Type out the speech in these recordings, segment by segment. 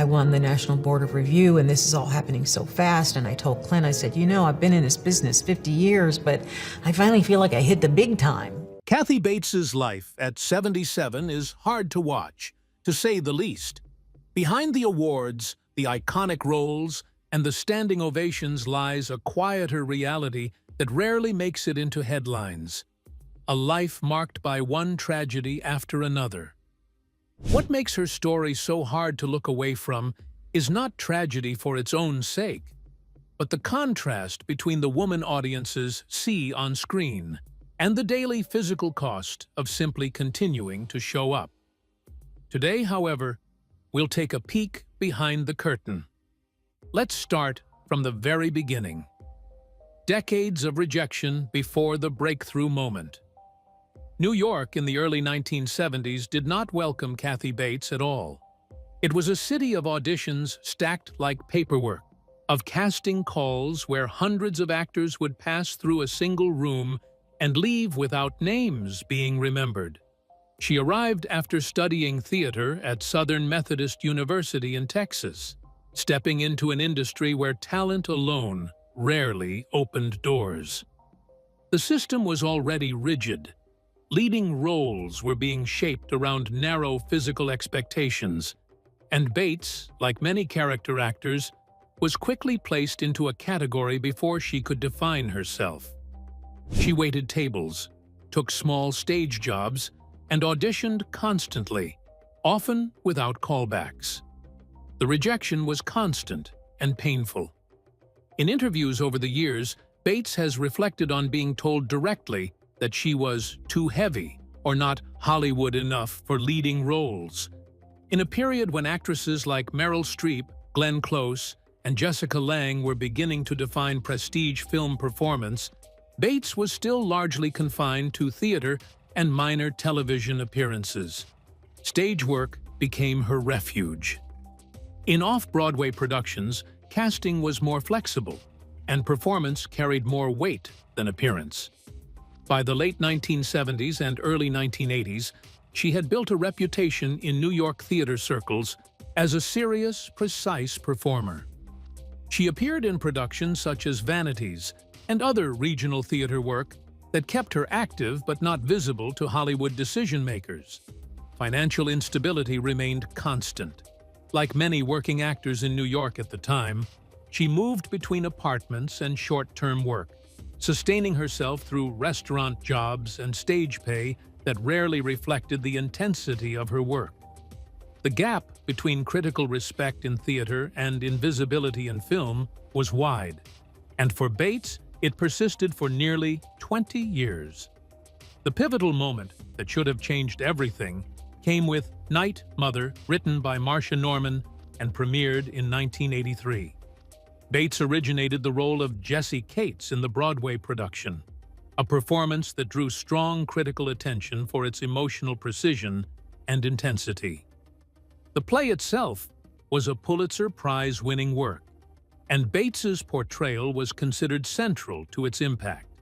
I won the National Board of Review, and this is all happening so fast. And I told Clint, I said, I've been in this business 50 years, but I finally feel like I hit the big time. Kathy Bates's life at 77 is hard to watch, to say the least. Behind the awards, the iconic roles, and the standing ovations lies a quieter reality that rarely makes it into headlines. A life marked by one tragedy after another. What makes her story so hard to look away from is not tragedy for its own sake, but the contrast between the woman audiences see on screen and the daily physical cost of simply continuing to show up. Today, however, we'll take a peek behind the curtain. Let's start from the very beginning. Decades of rejection before the breakthrough moment. New York in the early 1970s did not welcome Kathy Bates at all. It was a city of auditions stacked like paperwork, of casting calls where hundreds of actors would pass through a single room and leave without names being remembered. She arrived after studying theater at Southern Methodist University in Texas, stepping into an industry where talent alone rarely opened doors. The system was already rigid. Leading roles were being shaped around narrow physical expectations, and Bates, like many character actors, was quickly placed into a category before she could define herself. She waited tables, took small stage jobs, and auditioned constantly, often without callbacks. The rejection was constant and painful. In interviews over the years, Bates has reflected on being told directly that she was too heavy or not Hollywood enough for leading roles. In a period when actresses like Meryl Streep, Glenn Close, and Jessica Lange were beginning to define prestige film performance, Bates was still largely confined to theater and minor television appearances. Stage work became her refuge. In off-Broadway productions, casting was more flexible, and performance carried more weight than appearance. By the late 1970s and early 1980s, she had built a reputation in New York theater circles as a serious, precise performer. She appeared in productions such as Vanities and other regional theater work that kept her active but not visible to Hollywood decision-makers. Financial instability remained constant. Like many working actors in New York at the time, she moved between apartments and short-term work, sustaining herself through restaurant jobs and stage pay that rarely reflected the intensity of her work. The gap between critical respect in theater and invisibility in film was wide, and for Bates, it persisted for nearly 20 years. The pivotal moment that should have changed everything came with Night Mother, written by Marcia Norman and premiered in 1983. Bates originated the role of Jessie Cates in the Broadway production, a performance that drew strong critical attention for its emotional precision and intensity. The play itself was a Pulitzer Prize-winning work, and Bates's portrayal was considered central to its impact.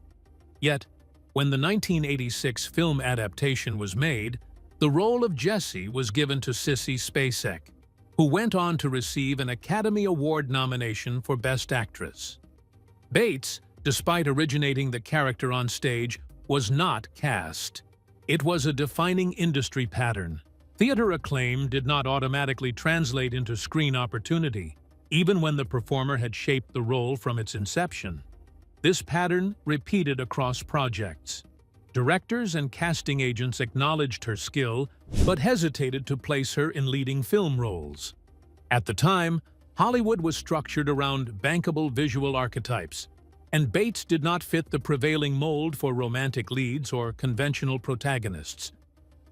Yet, when the 1986 film adaptation was made, the role of Jessie was given to Sissy Spacek, who went on to receive an Academy Award nomination for Best Actress. Bates, despite originating the character on stage, was not cast. It was a defining industry pattern. Theater acclaim did not automatically translate into screen opportunity, even when the performer had shaped the role from its inception. This pattern repeated across projects. Directors and casting agents acknowledged her skill, but hesitated to place her in leading film roles. At the time, Hollywood was structured around bankable visual archetypes, and Bates did not fit the prevailing mold for romantic leads or conventional protagonists.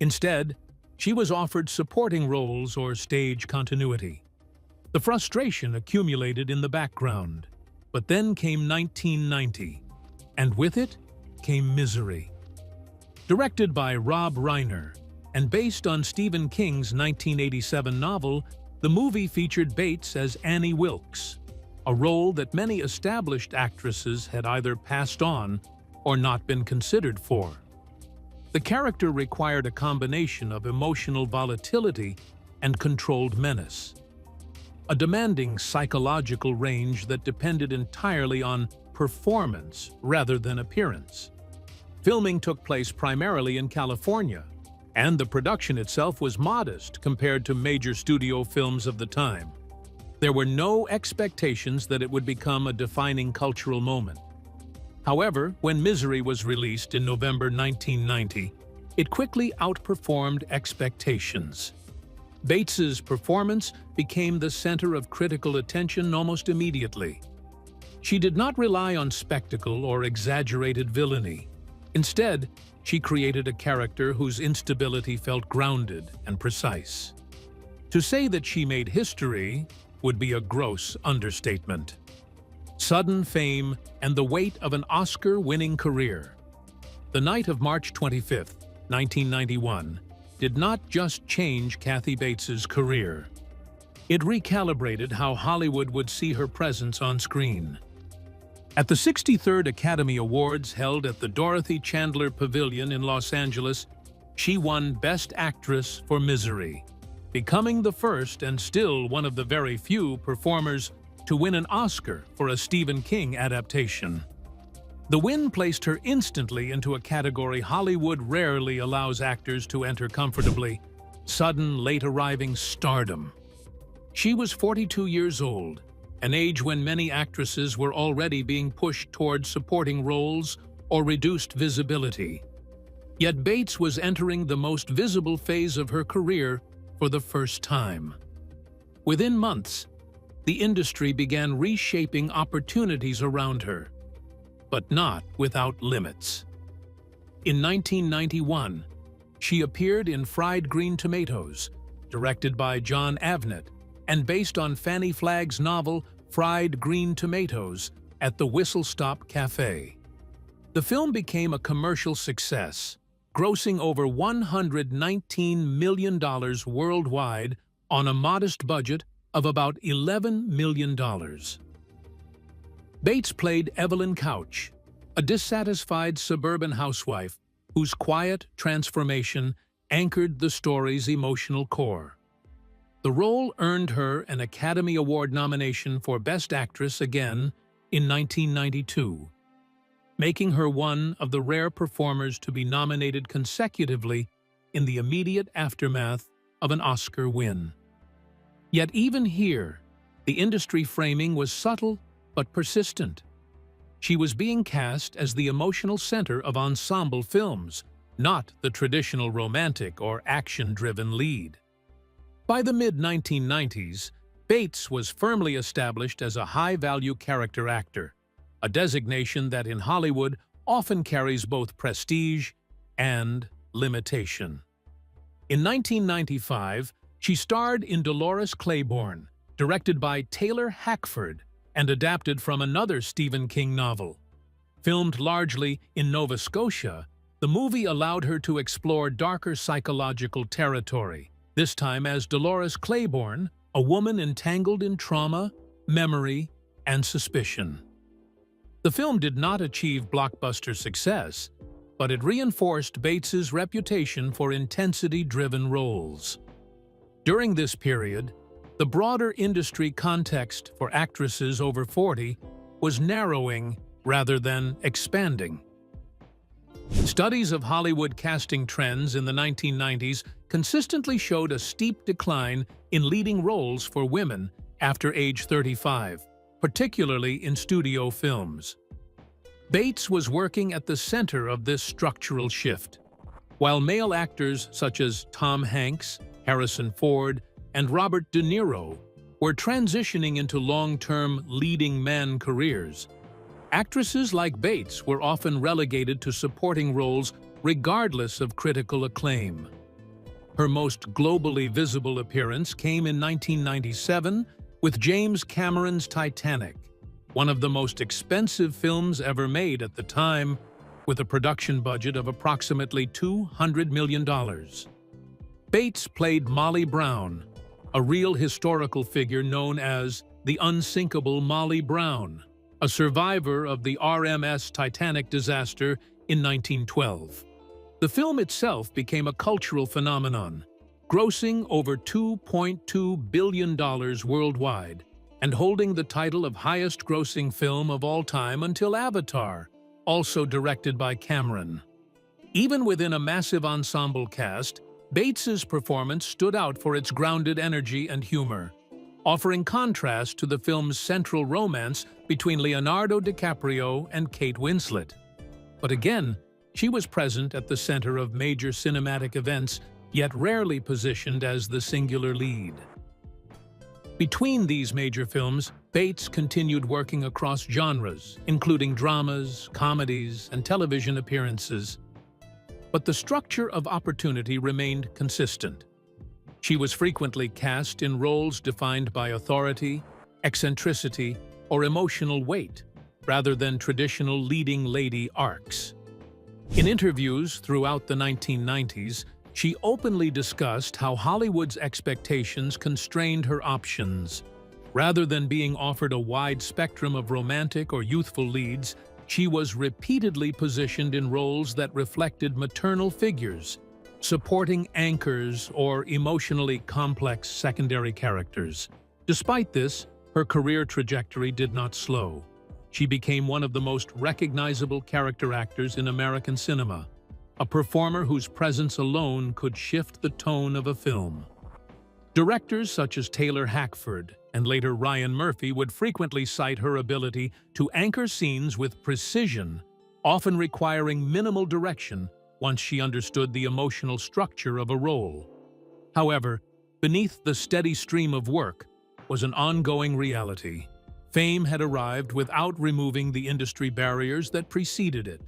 Instead, she was offered supporting roles or stage continuity. The frustration accumulated in the background, but then came 1990, and with it came Misery. Directed by Rob Reiner and based on Stephen King's 1987 novel, the movie featured Bates as Annie Wilkes, a role that many established actresses had either passed on or not been considered for. The character required a combination of emotional volatility and controlled menace. a demanding psychological range that depended entirely on performance rather than appearance. Filming took place primarily in California, and the production itself was modest compared to major studio films of the time. There were no expectations that it would become a defining cultural moment. However, when Misery was released in November 1990, it quickly outperformed expectations. Bates's performance became the center of critical attention almost immediately. She did not rely on spectacle or exaggerated villainy. Instead, she created a character whose instability felt grounded and precise. To say that she made history would be a gross understatement. Sudden fame and the weight of an Oscar-winning career. The night of March 25, 1991, did not just change Kathy Bates's career. It recalibrated how Hollywood would see her presence on screen. At the 63rd Academy Awards held at the Dorothy Chandler Pavilion in Los Angeles, she won Best Actress for Misery, becoming the first and still one of the very few performers to win an Oscar for a Stephen King adaptation. The win placed her instantly into a category Hollywood rarely allows actors to enter comfortably: sudden, late-arriving stardom. She was 42 years old, an age when many actresses were already being pushed toward supporting roles or reduced visibility. Yet Bates was entering the most visible phase of her career for the first time. Within months, the industry began reshaping opportunities around her, but not without limits. In 1991, she appeared in Fried Green Tomatoes, directed by John Avnet, and based on Fannie Flagg's novel Fried Green Tomatoes at the Whistle Stop Cafe. The film became a commercial success, grossing over $119 million worldwide on a modest budget of about $11 million. Bates played Evelyn Couch, a dissatisfied suburban housewife whose quiet transformation anchored the story's emotional core. The role earned her an Academy Award nomination for Best Actress again in 1992, making her one of the rare performers to be nominated consecutively in the immediate aftermath of an Oscar win. Yet even here, the industry framing was subtle but persistent. She was being cast as the emotional center of ensemble films, not the traditional romantic or action-driven lead. By the mid-1990s, Bates was firmly established as a high-value character actor, a designation that in Hollywood often carries both prestige and limitation. In 1995, she starred in Dolores Claiborne, directed by Taylor Hackford and adapted from another Stephen King novel. Filmed largely in Nova Scotia, the movie allowed her to explore darker psychological territory, this time as Dolores Claiborne, a woman entangled in trauma, memory, and suspicion. The film did not achieve blockbuster success, but it reinforced Bates's reputation for intensity-driven roles. During this period, the broader industry context for actresses over 40 was narrowing rather than expanding. Studies of Hollywood casting trends in the 1990s consistently showed a steep decline in leading roles for women after age 35, particularly in studio films. Bates was working at the center of this structural shift. While male actors such as Tom Hanks, Harrison Ford, and Robert De Niro were transitioning into long-term leading man careers, actresses like Bates were often relegated to supporting roles regardless of critical acclaim. Her most globally visible appearance came in 1997 with James Cameron's Titanic, one of the most expensive films ever made at the time, with a production budget of approximately $200 million. Bates played Molly Brown, a real historical figure known as the unsinkable Molly Brown, a survivor of the RMS Titanic disaster in 1912. The film itself became a cultural phenomenon, grossing over $2.2 billion worldwide and holding the title of highest-grossing film of all time until Avatar, also directed by Cameron. Even within a massive ensemble cast, Bates's performance stood out for its grounded energy and humor, offering contrast to the film's central romance between Leonardo DiCaprio and Kate Winslet. But again, she was present at the center of major cinematic events, yet rarely positioned as the singular lead. Between these major films, Bates continued working across genres, including dramas, comedies, and television appearances. But the structure of opportunity remained consistent. She was frequently cast in roles defined by authority, eccentricity, or emotional weight, rather than traditional leading lady arcs. In interviews throughout the 1990s, she openly discussed how Hollywood's expectations constrained her options. Rather than being offered a wide spectrum of romantic or youthful leads, she was repeatedly positioned in roles that reflected maternal figures, supporting anchors, or emotionally complex secondary characters. Despite this, her career trajectory did not slow. She became one of the most recognizable character actors in American cinema, a performer whose presence alone could shift the tone of a film. Directors such as Taylor Hackford and later Ryan Murphy would frequently cite her ability to anchor scenes with precision, often requiring minimal direction once she understood the emotional structure of a role. However, beneath the steady stream of work was an ongoing reality. Fame had arrived without removing the industry barriers that preceded it.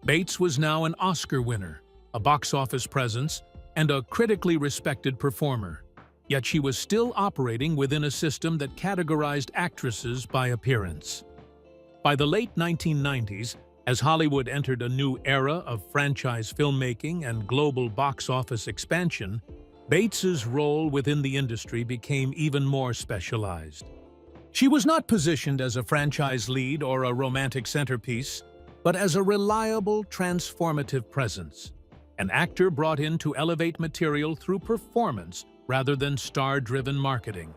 Bates was now an Oscar winner, a box office presence, and a critically respected performer. Yet she was still operating within a system that categorized actresses by appearance. By the late 1990s, as Hollywood entered a new era of franchise filmmaking and global box office expansion, Bates's role within the industry became even more specialized. She was not positioned as a franchise lead or a romantic centerpiece, but as a reliable, transformative presence, an actor brought in to elevate material through performance rather than star-driven marketing.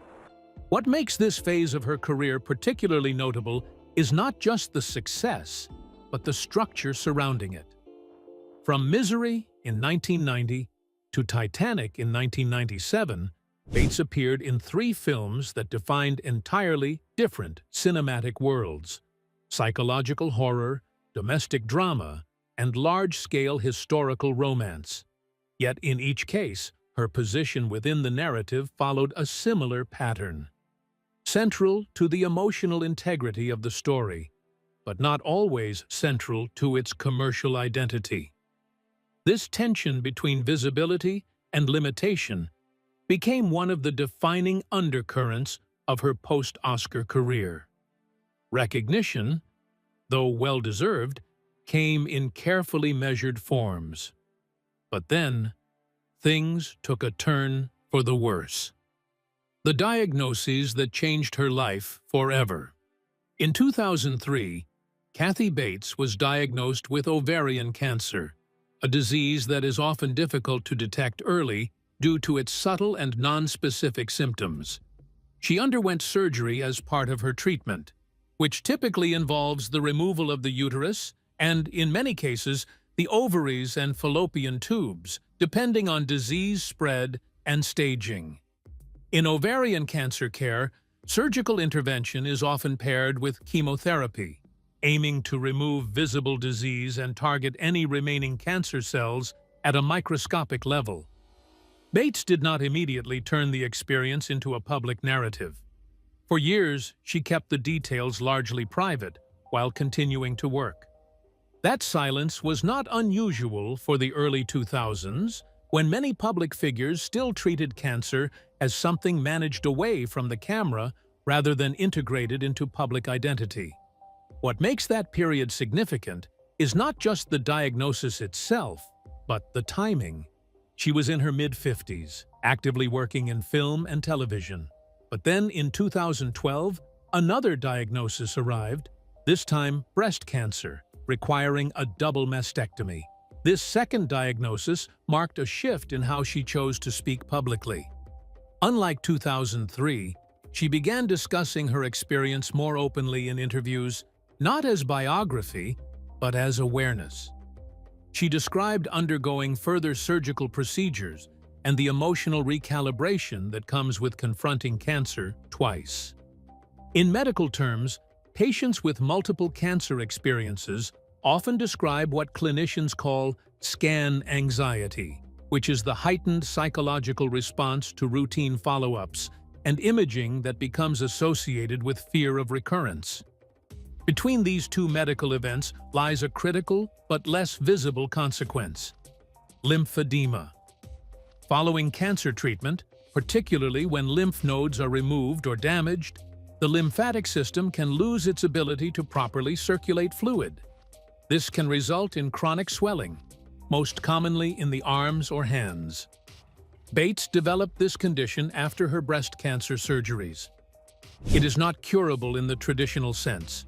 What makes this phase of her career particularly notable is not just the success, but the structure surrounding it. From Misery in 1990 to Titanic in 1997, Bates appeared in 3 films that defined entirely different cinematic worlds: psychological horror, domestic drama, and large-scale historical romance. Yet in each case, her position within the narrative followed a similar pattern. Central to the emotional integrity of the story, but not always central to its commercial identity. This tension between visibility and limitation became one of the defining undercurrents of her post-Oscar career. Recognition, though well-deserved, came in carefully measured forms. But then, things took a turn for the worse. The diagnoses that changed her life forever. In 2003, Kathy Bates was diagnosed with ovarian cancer, a disease that is often difficult to detect early due to its subtle and nonspecific symptoms. She underwent surgery as part of her treatment, which typically involves the removal of the uterus and, in many cases, the ovaries and fallopian tubes, depending on disease spread and staging. In ovarian cancer care, surgical intervention is often paired with chemotherapy, aiming to remove visible disease and target any remaining cancer cells at a microscopic level. Bates did not immediately turn the experience into a public narrative. For years, she kept the details largely private while continuing to work. That silence was not unusual for the early 2000s, when many public figures still treated cancer as something managed away from the camera rather than integrated into public identity. What makes that period significant is not just the diagnosis itself, but the timing. She was in her mid-50s, actively working in film and television. But then in 2012, another diagnosis arrived, this time breast cancer, requiring a double mastectomy. This second diagnosis marked a shift in how she chose to speak publicly. Unlike 2003, she began discussing her experience more openly in interviews, not as biography, but as awareness. She described undergoing further surgical procedures and the emotional recalibration that comes with confronting cancer twice. In medical terms, patients with multiple cancer experiences often describe what clinicians call scan anxiety, which is the heightened psychological response to routine follow-ups and imaging that becomes associated with fear of recurrence. Between these two medical events lies a critical but less visible consequence: lymphedema. Following cancer treatment, particularly when lymph nodes are removed or damaged, the lymphatic system can lose its ability to properly circulate fluid. This can result in chronic swelling, most commonly in the arms or hands. Bates developed this condition after her breast cancer surgeries. It is not curable in the traditional sense.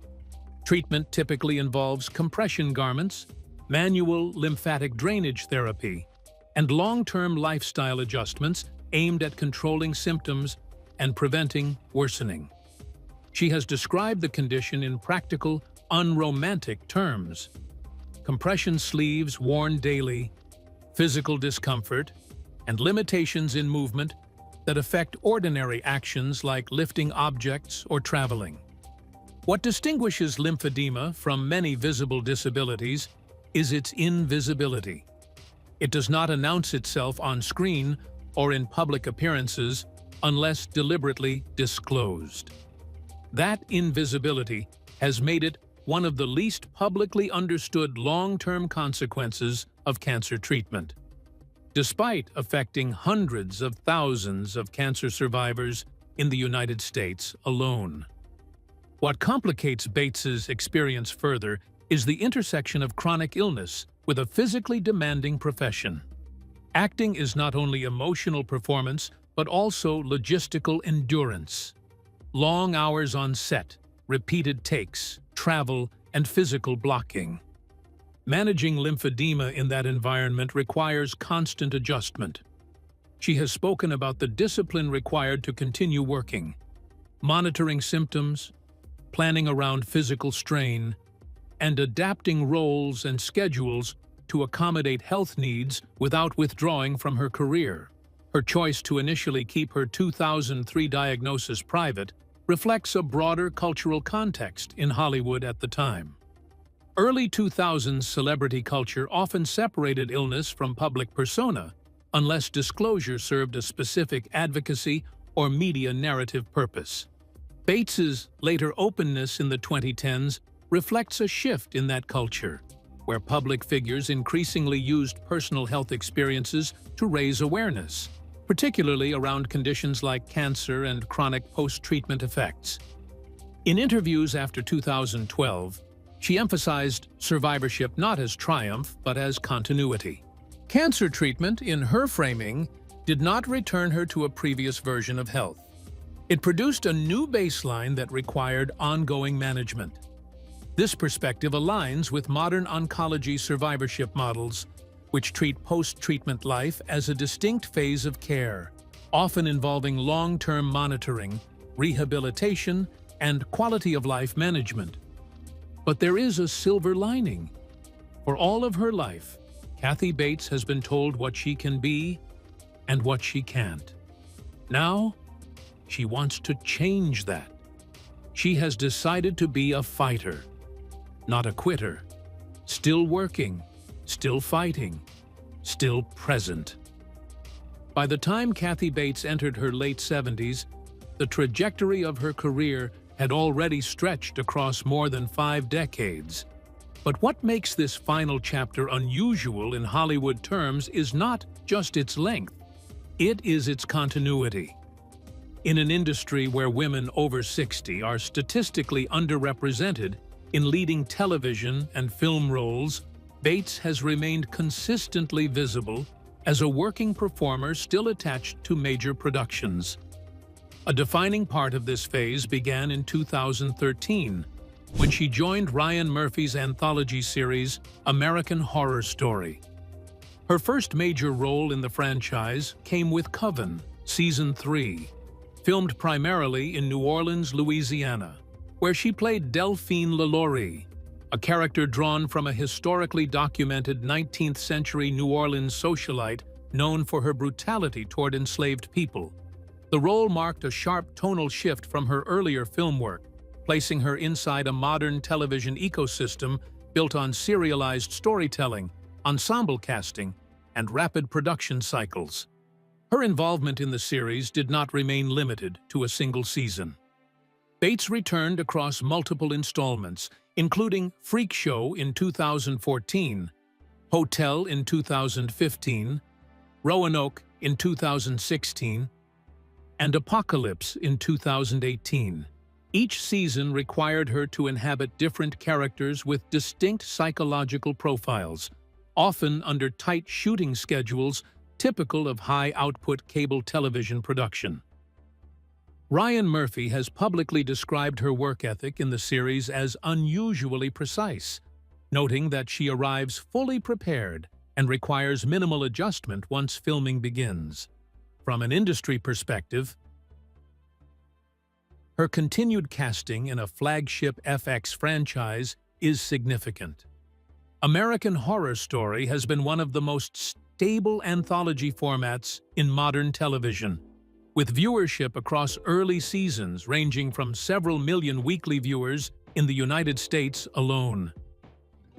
Treatment typically involves compression garments, manual lymphatic drainage therapy, and long-term lifestyle adjustments aimed at controlling symptoms and preventing worsening. She has described the condition in practical, unromantic terms: compression sleeves worn daily, physical discomfort, and limitations in movement that affect ordinary actions like lifting objects or traveling. What distinguishes lymphedema from many visible disabilities is its invisibility. It does not announce itself on screen or in public appearances unless deliberately disclosed. That invisibility has made it one of the least publicly understood long-term consequences of cancer treatment. Despite affecting hundreds of thousands of cancer survivors in the United States alone. What complicates Bates's experience further is the intersection of chronic illness with a physically demanding profession. Acting is not only emotional performance, but also logistical endurance. Long hours on set, repeated takes, travel, and physical blocking. Managing lymphedema in that environment requires constant adjustment. She has spoken about the discipline required to continue working, monitoring symptoms, planning around physical strain, and adapting roles and schedules to accommodate health needs without withdrawing from her career. Her choice to initially keep her 2003 diagnosis private reflects a broader cultural context in Hollywood at the time. Early 2000s celebrity culture often separated illness from public persona unless disclosure served a specific advocacy or media narrative purpose. Bates's later openness in the 2010s reflects a shift in that culture, where public figures increasingly used personal health experiences to raise awareness, particularly around conditions like cancer and chronic post-treatment effects. In interviews after 2012, she emphasized survivorship not as triumph, but as continuity. Cancer treatment, in her framing, did not return her to a previous version of health. It produced a new baseline that required ongoing management. This perspective aligns with modern oncology survivorship models, which treat post-treatment life as a distinct phase of care, often involving long-term monitoring, rehabilitation, and quality-of-life management. But there is a silver lining. For all of her life, Kathy Bates has been told what she can be and what she can't. Now, she wants to change that. She has decided to be a fighter, not a quitter. Still working, still fighting, still present. By the time Kathy Bates entered her late 70s, the trajectory of her career had already stretched across more than 5 decades. But what makes this final chapter unusual in Hollywood terms is not just its length, it is its continuity. In an industry where women over 60 are statistically underrepresented in leading television and film roles, Bates has remained consistently visible as a working performer still attached to major productions. A defining part of this phase began in 2013, when she joined Ryan Murphy's anthology series, American Horror Story. Her first major role in the franchise came with Coven, Season 3, filmed primarily in New Orleans, Louisiana, where she played Delphine LaLaurie, a character drawn from a historically documented 19th-century New Orleans socialite known for her brutality toward enslaved people. The role marked a sharp tonal shift from her earlier film work, placing her inside a modern television ecosystem built on serialized storytelling, ensemble casting, and rapid production cycles. Her involvement in the series did not remain limited to a single season. Bates returned across multiple installments, including Freak Show in 2014, Hotel in 2015, Roanoke in 2016, and Apocalypse in 2018. Each season required her to inhabit different characters with distinct psychological profiles, often under tight shooting schedules typical of high-output cable television production. Ryan Murphy has publicly described her work ethic in the series as unusually precise, noting that she arrives fully prepared and requires minimal adjustment once filming begins. From an industry perspective, her continued casting in a flagship FX franchise is significant. American Horror Story has been one of the most stable anthology formats in modern television, with viewership across early seasons ranging from several million weekly viewers in the United States alone.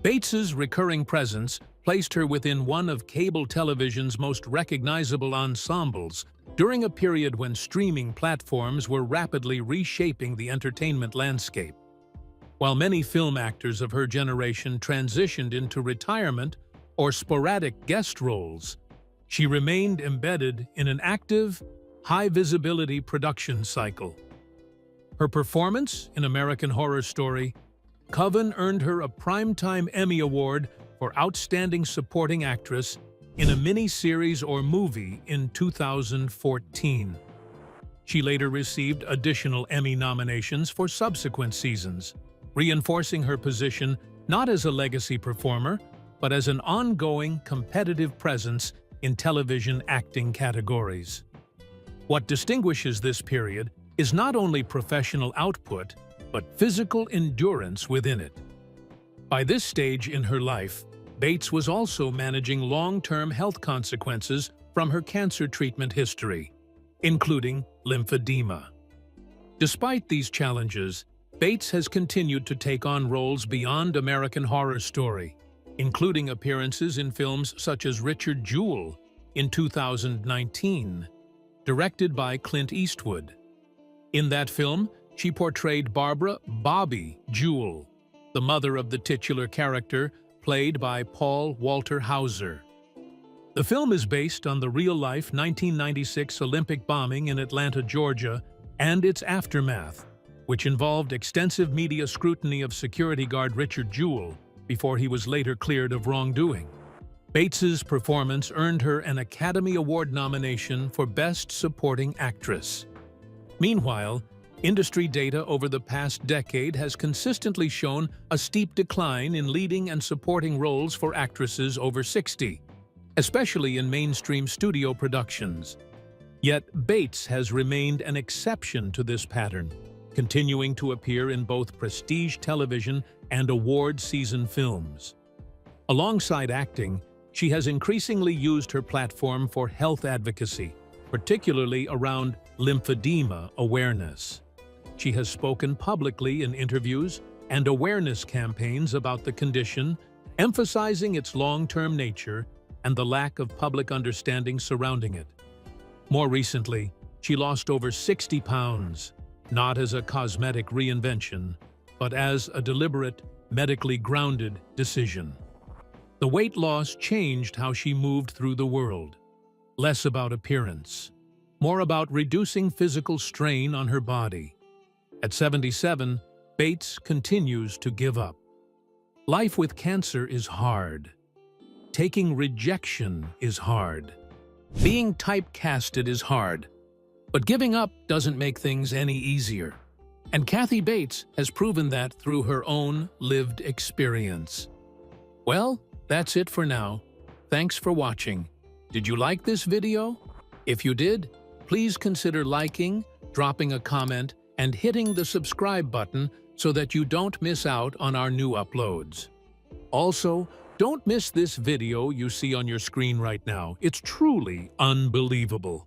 Bates's recurring presence placed her within one of cable television's most recognizable ensembles during a period when streaming platforms were rapidly reshaping the entertainment landscape. While many film actors of her generation transitioned into retirement or sporadic guest roles, she remained embedded in an active, high-visibility production cycle. Her performance in American Horror Story, Coven earned her a Primetime Emmy Award for Outstanding Supporting Actress in a mini-series or movie in 2014. She later received additional Emmy nominations for subsequent seasons, reinforcing her position not as a legacy performer, but as an ongoing competitive presence in television acting categories. What distinguishes this period is not only professional output, but physical endurance within it. By this stage in her life, Bates was also managing long-term health consequences from her cancer treatment history, including lymphedema. Despite these challenges, Bates has continued to take on roles beyond American Horror Story, including appearances in films such as Richard Jewell in 2019, directed by Clint Eastwood. In that film, she portrayed Barbara "Bobby" Jewell, the mother of the titular character played by Paul Walter Hauser. The film is based on the real-life 1996 Olympic bombing in Atlanta, Georgia, and its aftermath, which involved extensive media scrutiny of security guard Richard Jewell before he was later cleared of wrongdoing. Bates's performance earned her an Academy Award nomination for Best Supporting Actress. Meanwhile, industry data over the past decade has consistently shown a steep decline in leading and supporting roles for actresses over 60, especially in mainstream studio productions. Yet Bates has remained an exception to this pattern, continuing to appear in both prestige television and award-season films. Alongside acting, she has increasingly used her platform for health advocacy, particularly around lymphedema awareness. She has spoken publicly in interviews and awareness campaigns about the condition, emphasizing its long-term nature and the lack of public understanding surrounding it. More recently, she lost over 60 pounds, not as a cosmetic reinvention, but as a deliberate, medically grounded decision. The weight loss changed how she moved through the world. Less about appearance, more about reducing physical strain on her body. At 77, Bates continues to give up. Life with cancer is hard. Taking rejection is hard. Being typecasted is hard. But giving up doesn't make things any easier. And Kathy Bates has proven that through her own lived experience. Well, that's it for now. Thanks for watching. Did you like this video? If you did, please consider liking, dropping a comment, and hitting the subscribe button so that you don't miss out on our new uploads. Also, don't miss this video you see on your screen right now. It's truly unbelievable.